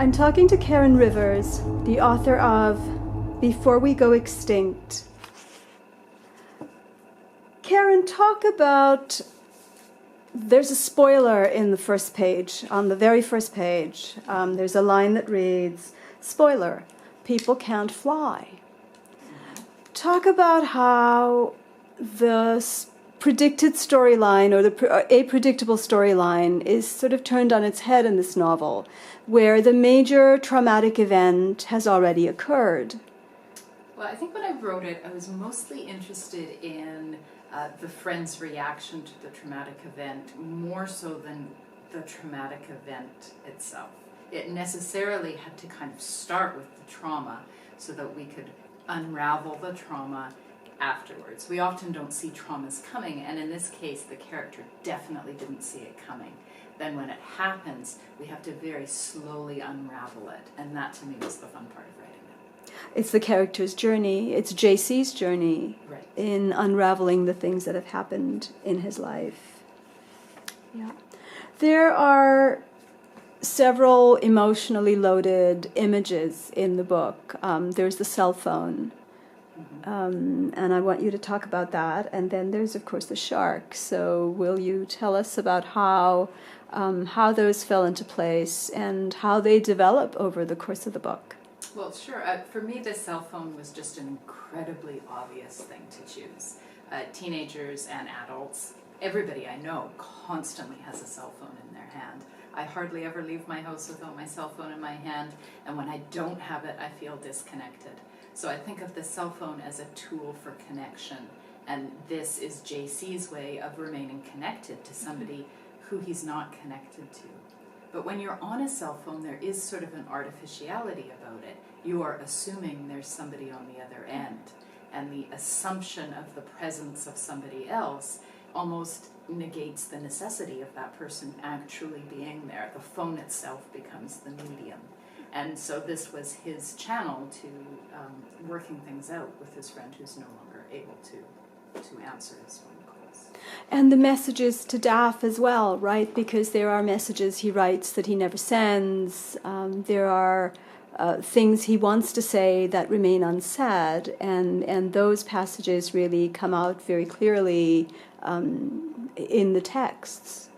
I'm talking to Karen Rivers, the author of Before We Go Extinct. Karen, talk about, there's a spoiler in the first page, on the very first page. There's a line that reads, spoiler, people can't fly. Talk about how the predicted storyline or a predictable storyline is sort of turned on its head in this novel, where the major traumatic event has already occurred. Well, I think when I wrote it, I was mostly interested in the friend's reaction to the traumatic event, more so than the traumatic event itself. It necessarily had to kind of start with the trauma so that we could unravel the trauma afterwards. We often don't see traumas coming, and in this case, the character definitely didn't see it coming. Then when it happens, we have to very slowly unravel it, and that to me was the fun part of writing it. It's the character's journey, it's JC's journey in unraveling the things that have happened in his life. Yeah. There are several emotionally loaded images in the book. There's the cell phone, and I want you to talk about that. And then there's, of course, the shark. So will you tell us about how those fell into place and how they develop over the course of the book? Well, sure. For me, the cell phone was just an incredibly obvious thing to choose. Teenagers and adults, everybody I know constantly has a cell phone in their hand. I hardly ever leave my house without my cell phone in my hand, and when I don't have it, I feel disconnected. So I think of the cell phone as a tool for connection, and this is JC's way of remaining connected to somebody who he's not connected to. But when you're on a cell phone, there is sort of an artificiality about it. You are assuming there's somebody on the other end, and the assumption of the presence of somebody else almost negates the necessity of that person actually being there. The phone itself becomes the medium. And so this was his channel to working things out with his friend who's no longer able to answer his phone calls. And the messages to Daff as well, right? Because there are messages he writes that he never sends. There are things he wants to say that remain unsaid, and those passages really come out very clearly in the texts.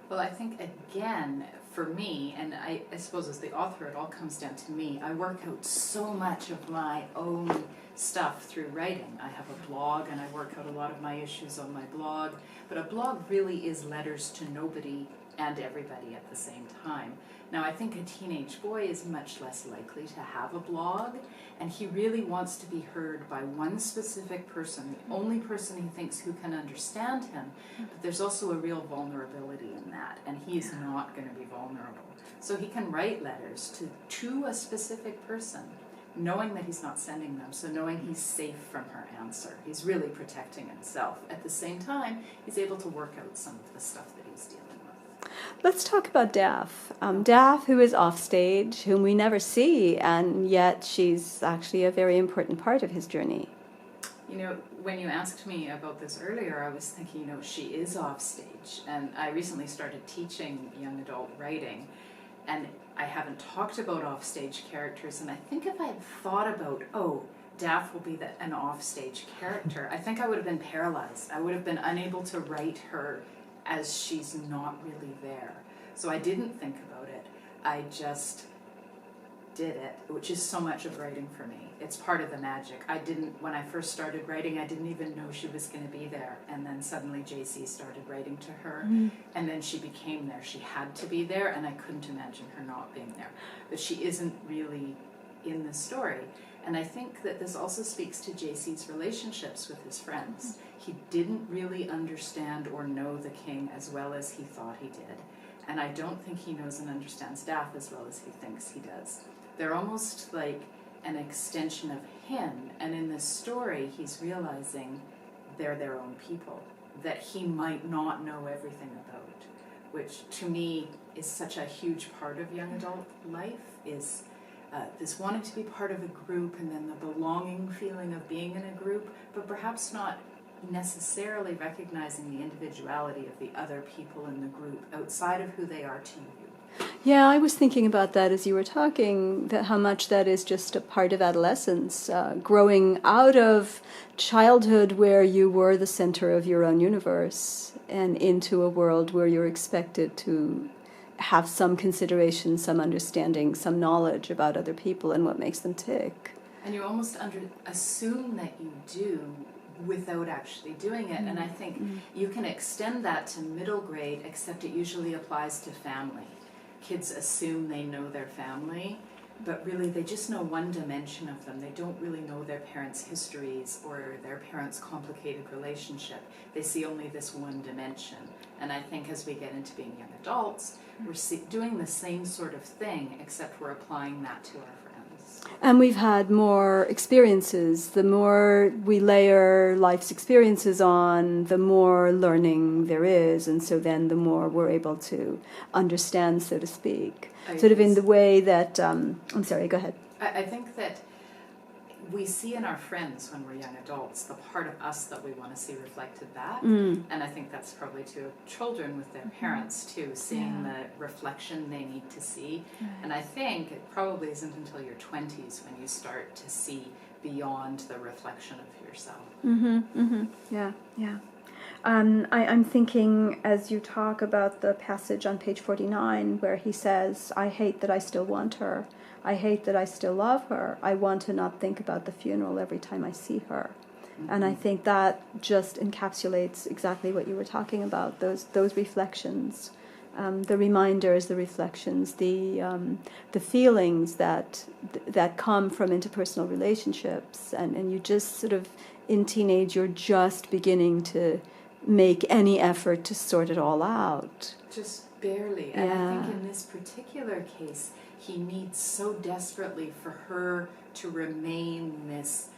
Well, I think, again, for me, and I suppose as the author it all comes down to me, I work out so much of my own stuff through writing. I have a blog and I work out a lot of my issues on my blog, but a blog really is letters to nobody and everybody at the same time. Now, I think a teenage boy is much less likely to have a blog, and he really wants to be heard by one specific person, the only person he thinks who can understand him, but there's also a real vulnerability in that, and he is not going to be vulnerable. So he can write letters to a specific person, knowing that he's not sending them, so knowing he's safe from her answer. He's really protecting himself. At the same time, he's able to work out some of the stuff that he's dealing with. Let's talk about Daff. Daff, who is offstage, whom we never see, and yet she's actually a very important part of his journey. You know, when you asked me about this earlier, I was thinking, she is offstage. And I recently started teaching young adult writing, and I haven't talked about offstage characters, and I think if I had thought about, Daff will be an offstage character, I think I would have been paralyzed. I would have been unable to write her as she's not really there. So I didn't think about it. I just did it, which is so much of writing for me. It's part of the magic. When I first started writing, I didn't even know she was going to be there. And then suddenly JC started writing to her, and then she became there. She had to be there, and I couldn't imagine her not being there. But she isn't really in the story. And I think that this also speaks to JC's relationships with his friends. He didn't really understand or know the king as well as he thought he did. And I don't think he knows and understands Daff as well as he thinks he does. They're almost like an extension of him. And in this story, he's realizing they're their own people, that he might not know everything about, which to me is such a huge part of young adult life, is this wanting to be part of a group, and then the belonging feeling of being in a group, but perhaps not necessarily recognizing the individuality of the other people in the group outside of who they are to you. Yeah, I was thinking about that as you were talking, that how much that is just a part of adolescence, growing out of childhood where you were the center of your own universe and into a world where you're expected to have some consideration, some understanding, some knowledge about other people and what makes them tick. And you almost assume that you do without actually doing it. And I think you can extend that to middle grade, except it usually applies to family. Kids assume they know their family, but really they just know one dimension of them. They don't really know their parents' histories or their parents' complicated relationship. They see only this one dimension. And I think as we get into being young adults, we're doing the same sort of thing, except we're applying that to our friends. And we've had more experiences. The more we layer life's experiences on, the more learning there is. And so then the more we're able to understand, so to speak. Sort of in the way that, I'm sorry, go ahead. I think that we see in our friends when we're young adults the part of us that we want to see reflected back. And I think that's probably true of children with their parents too, seeing the reflection they need to see. And I think it probably isn't until your 20s when you start to see beyond the reflection of yourself. Yeah. I'm thinking as you talk about the passage on page 49 where he says, I hate that I still want her. I hate that I still love her. I want to not think about the funeral every time I see her. And I think that just encapsulates exactly what you were talking about, those reflections, the reminders, the reflections, the feelings that come from interpersonal relationships. And you just sort of, in teenage, you're just beginning to make any effort to sort it all out. Just barely. And I think in this particular case, he needs so desperately for her to remain this,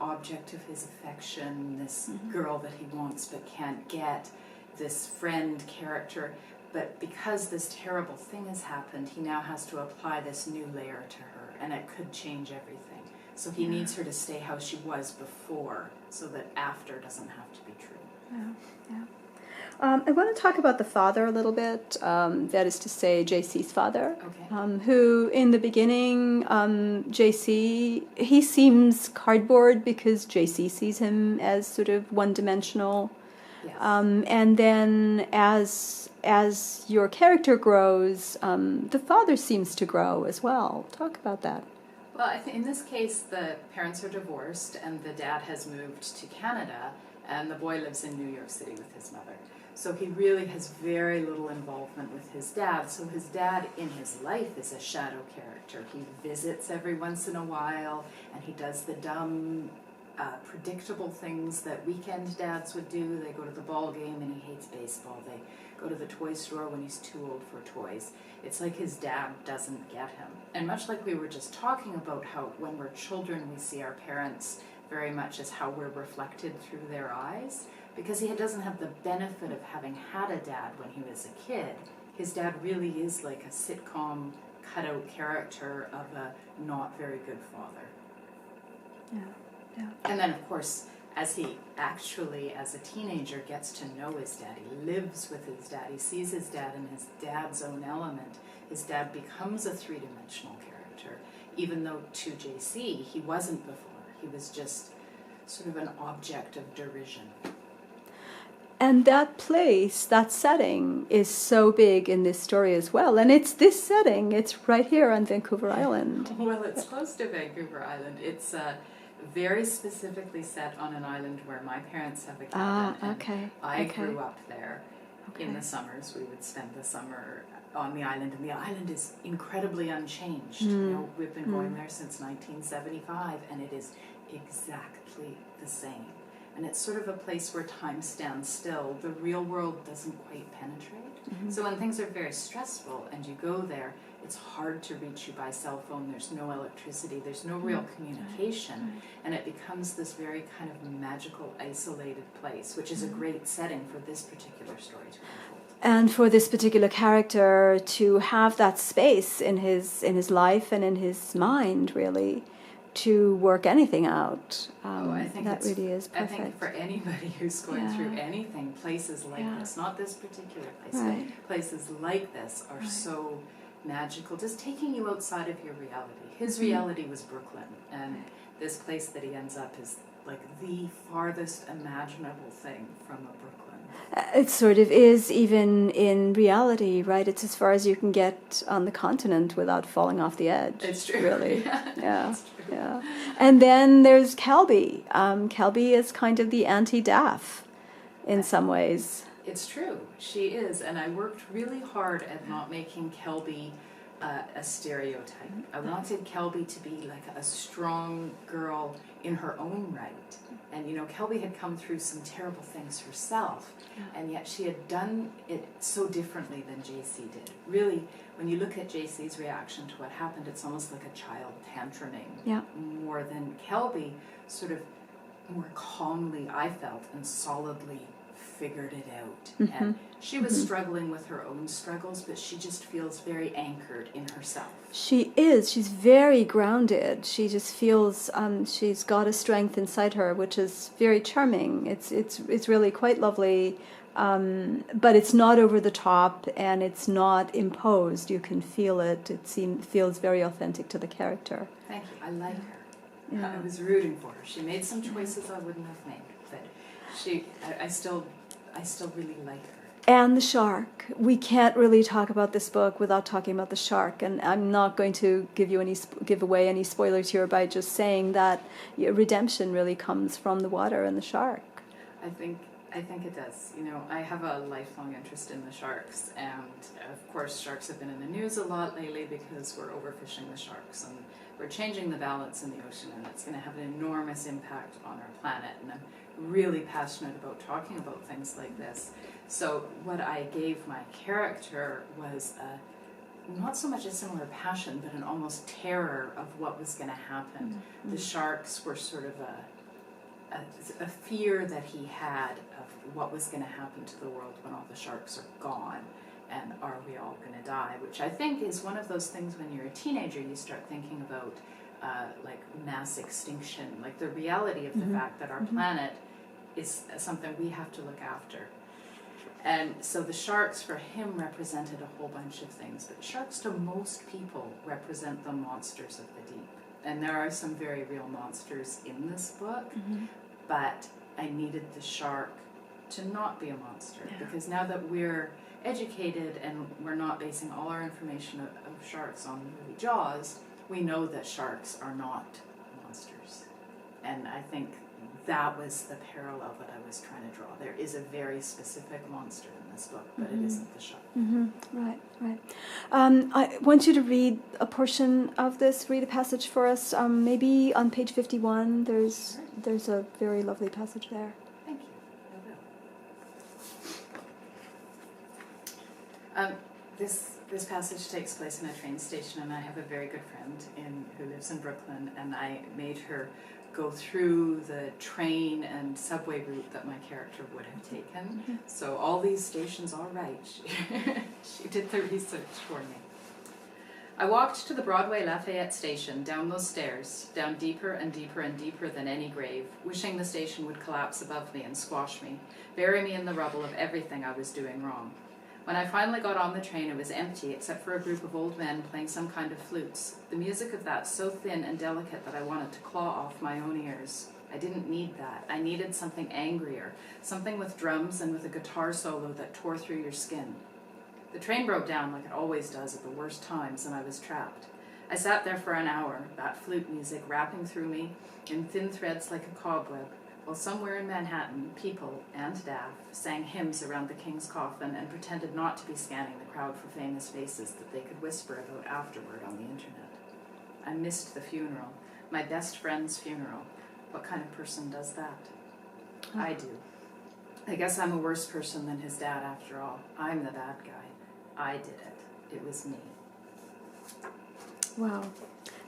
object of his affection, this girl that he wants but can't get, this friend character. But because this terrible thing has happened, he now has to apply this new layer to her, and it could change everything. So he needs her to stay how she was before, so that after doesn't have to be true. Yeah. I want to talk about the father a little bit, that is to say JC's father, who in the beginning, JC, he seems cardboard because JC sees him as sort of one-dimensional. Yes. And then as your character grows, the father seems to grow as well. Talk about that. Well, I think in this case, the parents are divorced and the dad has moved to Canada and the boy lives in New York City with his mother. So he really has very little involvement with his dad. So his dad in his life is a shadow character. He visits every once in a while, and he does the dumb, predictable things that weekend dads would do. They go to the ball game and he hates baseball. They go to the toy store when he's too old for toys. It's like his dad doesn't get him. And much like we were just talking about how when we're children we see our parents very much as how we're reflected through their eyes, because he doesn't have the benefit of having had a dad when he was a kid. His dad really is like a sitcom cutout character of a not very good father. Yeah. And then of course, as he actually, as a teenager, gets to know his dad, he lives with his dad, he sees his dad in his dad's own element, his dad becomes a three-dimensional character, even though to JC he wasn't before. He was just sort of an object of derision. And that place, that setting, is so big in this story as well. And it's this setting, it's right here on Vancouver Island. Well, it's close to Vancouver Island. It's very specifically set on an island where my parents have a cabin. I grew up there. In the summers, we would spend the summer on the island, and the island is incredibly unchanged. We've been going there since 1975, and it is exactly the same. And it's sort of a place where time stands still. The real world doesn't quite penetrate. So when things are very stressful and you go there, it's hard to reach you by cell phone. There's no electricity. There's no real communication. And it becomes this very kind of magical, isolated place, which is a great setting for this particular story to unfold. And for this particular character to have that space in his life and in his mind, really, to work anything out. I think that really is perfect. I think for anybody who's going through anything, places like this, not this particular place, but places like this are so magical, just taking you outside of your reality. His reality was Brooklyn, and this place that he ends up is like the farthest imaginable thing from a Brooklyn. It sort of is, even in reality, right? It's as far as you can get on the continent without falling off the edge. It's true. Really. Yeah. It's true. Yeah. And then there's Kelby. Kelby is kind of the anti-Daff in some ways. It's true. She is. And I worked really hard at not making Kelby a stereotype. I wanted Kelby to be like a strong girl in her own right. And, you know, Kelby had come through some terrible things herself, and yet she had done it so differently than JC did. Really, when you look at JC's reaction to what happened, it's almost like a child tantruming, more than Kelby sort of more calmly, I felt, and solidly figured it out. And she was struggling with her own struggles, but she just feels very anchored in herself. She is. She's very grounded. She just feels she's got a strength inside her, which is very charming. It's really quite lovely, but it's not over the top and it's not imposed. You can feel it. It feels very authentic to the character. Thank you. I like her. Yeah. I was rooting for her. She made some choices I wouldn't have made, but I still really like her. And the shark. We can't really talk about this book without talking about the shark. And I'm not going to give away any spoilers here by just saying that redemption really comes from the water and the shark. I think it does. You know, I have a lifelong interest in the sharks, and of course sharks have been in the news a lot lately because we're overfishing the sharks and we're changing the balance in the ocean, and it's going to have an enormous impact on our planet. And I'm really passionate about talking about things like this. So what I gave my character was not so much a similar passion, but an almost terror of what was going to happen. The sharks were sort of a fear that he had of what was going to happen to the world when all the sharks are gone, and are we all going to die, which I think is one of those things when you're a teenager you start thinking about like mass extinction, like the reality of the fact that our planet is something we have to look after. And so the sharks for him represented a whole bunch of things, but sharks to most people represent the monsters of the deep. And there are some very real monsters in this book, but I needed the shark to not be a monster, because now that we're educated and we're not basing all our information of sharks on the movie Jaws, we know that sharks are not monsters. And I think that was the parallel that I was trying to draw. There is a very specific monster in this book, but it isn't the shark. Right. I want you to read a portion of this, read a passage for us. Maybe on page 51, there's a very lovely passage there. Thank you. I will. This passage takes place in a train station, and I have a very good friend who lives in Brooklyn, and I made her go through the train and subway route that my character would have taken. So all these stations are right. She did the research for me. I walked to the Broadway Lafayette station, down those stairs, down deeper and deeper and deeper than any grave, wishing the station would collapse above me and squash me, bury me in the rubble of everything I was doing wrong. When I finally got on the train, it was empty except for a group of old men playing some kind of flutes, the music of that so thin and delicate that I wanted to claw off my own ears. I didn't need that. I needed something angrier, something with drums and with a guitar solo that tore through your skin. The train broke down like it always does at the worst times, and I was trapped. I sat there for an hour, that flute music wrapping through me in thin threads like a cobweb, while somewhere in Manhattan, people, and Daff, sang hymns around the king's coffin and pretended not to be scanning the crowd for famous faces that they could whisper about afterward on the internet. I missed the funeral, my best friend's funeral. What kind of person does that? I do. I guess I'm a worse person than his dad after all. I'm the bad guy. I did it. It was me. Wow.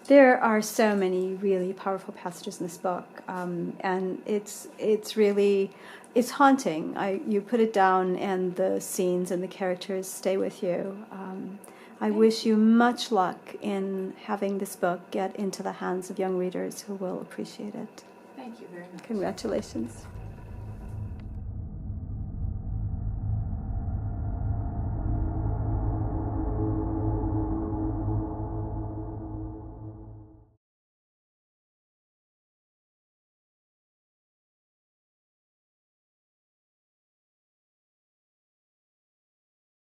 There are so many really powerful passages in this book, and it's haunting. You put it down, and the scenes and the characters stay with you. I wish you much luck in having this book get into the hands of young readers who will appreciate it. Thank you very much. Congratulations.